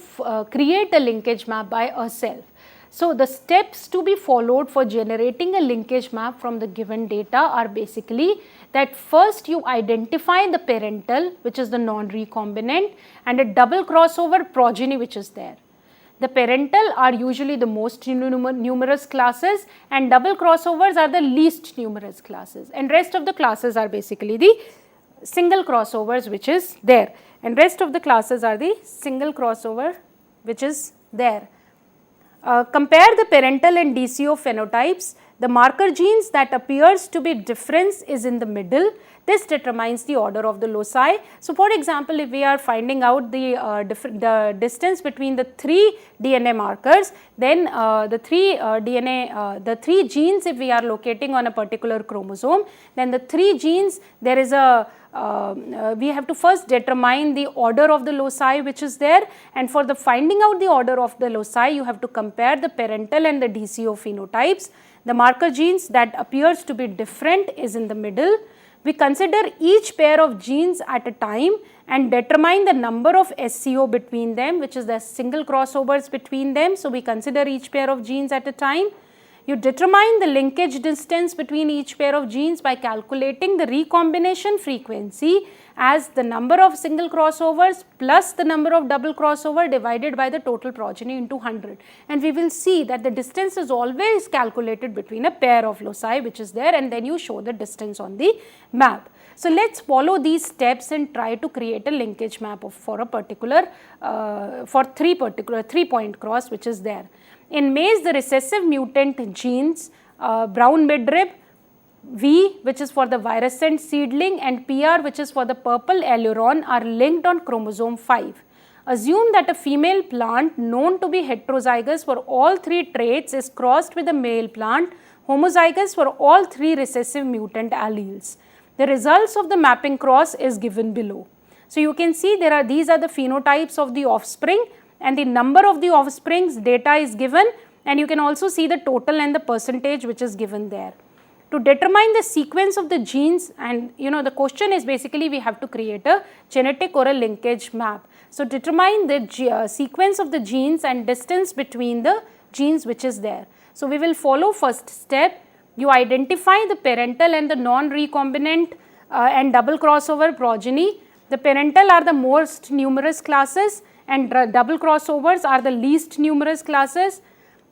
create a linkage map by ourselves. So, the steps to be followed for generating a linkage map from the given data are basically that first you identify the parental, which is the non-recombinant, and a double crossover progeny which is there. The parental are usually the most numerous classes and double crossovers are the least numerous classes, and rest of the classes are basically the single crossovers which is there, and rest of the classes are the single crossover which is there. Compare the parental and DCO phenotypes. The marker genes that appears to be difference is in the middle. This determines the order of the loci. So, for example, if we are finding out the distance between the 3 DNA markers, then the 3 genes, if we are locating on a particular chromosome, then the 3 genes, there is a we have to first determine the order of the loci which is there, and for the finding out the order of the loci, you have to compare the parental and the DCO phenotypes. The marker genes that appears to be different is in the middle. We consider each pair of genes at a time and determine the number of SCO between them, which is the single crossovers between them. So, we consider each pair of genes at a time. You determine the linkage distance between each pair of genes by calculating the recombination frequency as the number of single crossovers plus the number of double crossover divided by the total progeny into 100. And we will see that the distance is always calculated between a pair of loci which is there, and then you show the distance on the map. So, let us follow these steps and try to create a linkage map for a particular, for 3-point cross which is there. In maize, the recessive mutant genes, brown midrib, V, which is for the virescent seedling, and PR, which is for the purple aileron, are linked on chromosome 5. Assume that a female plant known to be heterozygous for all 3 traits is crossed with a male plant homozygous for all 3 recessive mutant alleles. The results of the mapping cross is given below. So, you can see these are the phenotypes of the offspring, and the number of the offsprings data is given, and you can also see the total and the percentage which is given there. To determine the sequence of the genes, and the question is basically we have to create a genetic or a linkage map. So, determine the sequence of the genes and distance between the genes which is there. So, we will follow first step. You identify the parental and the non-recombinant and double crossover progeny. The parental are the most numerous classes and double crossovers are the least numerous classes.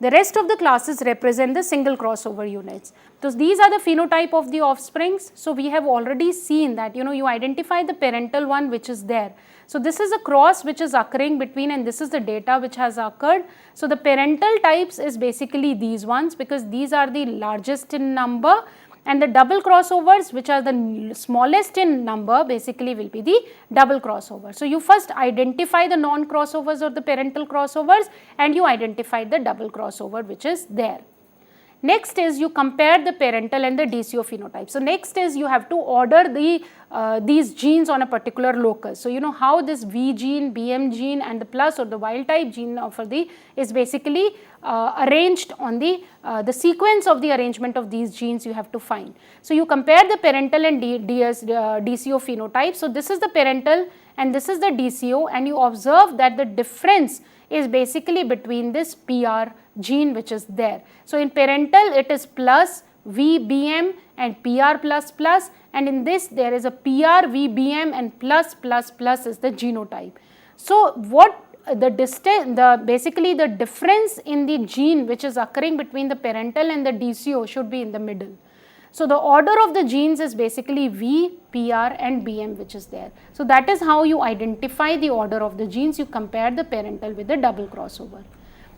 The rest of the classes represent the single crossover units. So, these are the phenotype of the offsprings. So, we have already seen that you identify the parental one which is there. So, this is a cross which is occurring between, and this is the data which has occurred. So, the parental types is basically these ones because these are the largest in number, and the double crossovers which are the smallest in number basically will be the double crossover. So, you first identify the non-crossovers or the parental crossovers, and you identify the double crossover which is there. Next is you compare the parental and the DCO phenotype. So, next is you have to order these genes on a particular locus. So, how this V gene, BM gene and the plus or the wild type gene is basically arranged on the sequence of the arrangement of these genes you have to find. So, you compare the parental and DCO phenotype. So, this is the parental and this is the DCO, and you observe that the difference is basically between this PR gene which is there. So, in parental it is plus VBM and PR plus plus, and in this there is a PR VBM and plus plus plus is the genotype. So, what the distance, basically the difference in the gene which is occurring between the parental and the DCO should be in the middle. So, the order of the genes is basically V, PR and BM which is there. So, that is how you identify the order of the genes. You compare the parental with the double crossover.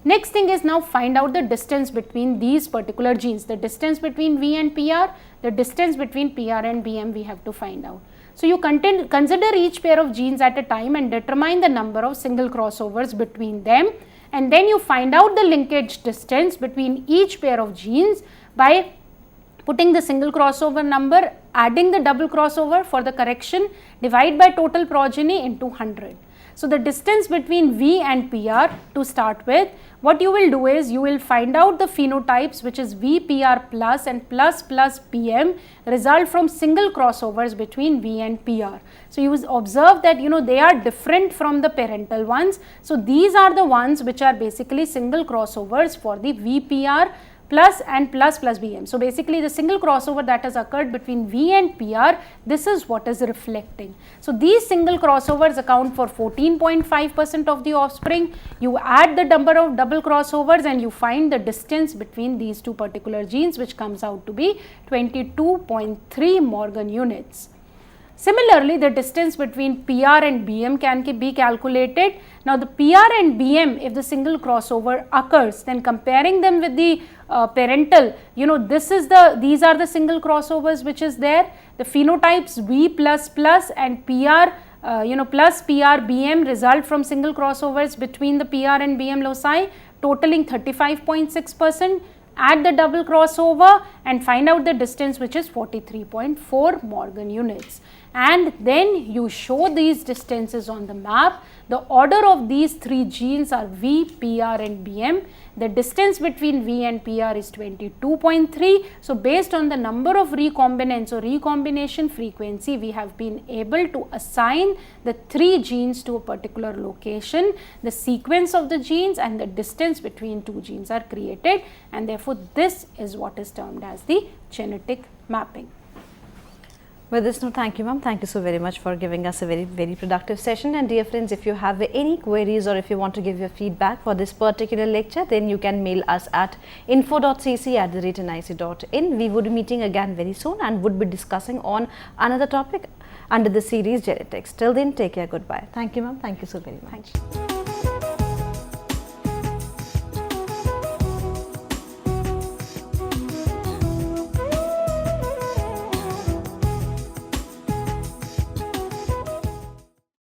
Next thing is now find out the distance between these particular genes, the distance between V and PR, the distance between PR and BM we have to find out. So, you consider each pair of genes at a time and determine the number of single crossovers between them, and then you find out the linkage distance between each pair of genes by putting the single crossover number, adding the double crossover for the correction, divide by total progeny into 100. So, the distance between V and PR to start with, what you will do is you will find out the phenotypes which is VPR plus and plus plus PM result from single crossovers between V and PR. So, you will observe that they are different from the parental ones. So, these are the ones which are basically single crossovers for the VPR plus and plus plus BM. So, basically the single crossover that has occurred between V and PR, this is what is reflecting. So, these single crossovers account for 14.5% of the offspring. You add the number of double crossovers and you find the distance between these two particular genes, which comes out to be 22.3 Morgan units. Similarly, the distance between PR and BM can be calculated. Now, the PR and BM, if the single crossover occurs, then comparing them with the parental, these are the single crossovers which is there. The phenotypes V plus plus and PR, plus PR BM result from single crossovers between the PR and BM loci, totaling 35.6%. Add the double crossover and find out the distance, which is 43.4 Morgan units. And then you show these distances on the map. The order of these three genes are V, PR and BM. The distance between V and PR is 22.3. So, based on the number of recombinants or recombination frequency, we have been able to assign the three genes to a particular location. The sequence of the genes and the distance between two genes are created, and therefore, this is what is termed as the genetic mapping. With this note, thank you ma'am, thank you so very much for giving us a very productive session. And dear friends, if you have any queries or if you want to give your feedback for this particular lecture, then you can mail us at info.cc@nic.in. We would be meeting again very soon and would be discussing on another topic under the series genetics. Till then, take care, goodbye. Thank you ma'am, thank you so very much. Thank you.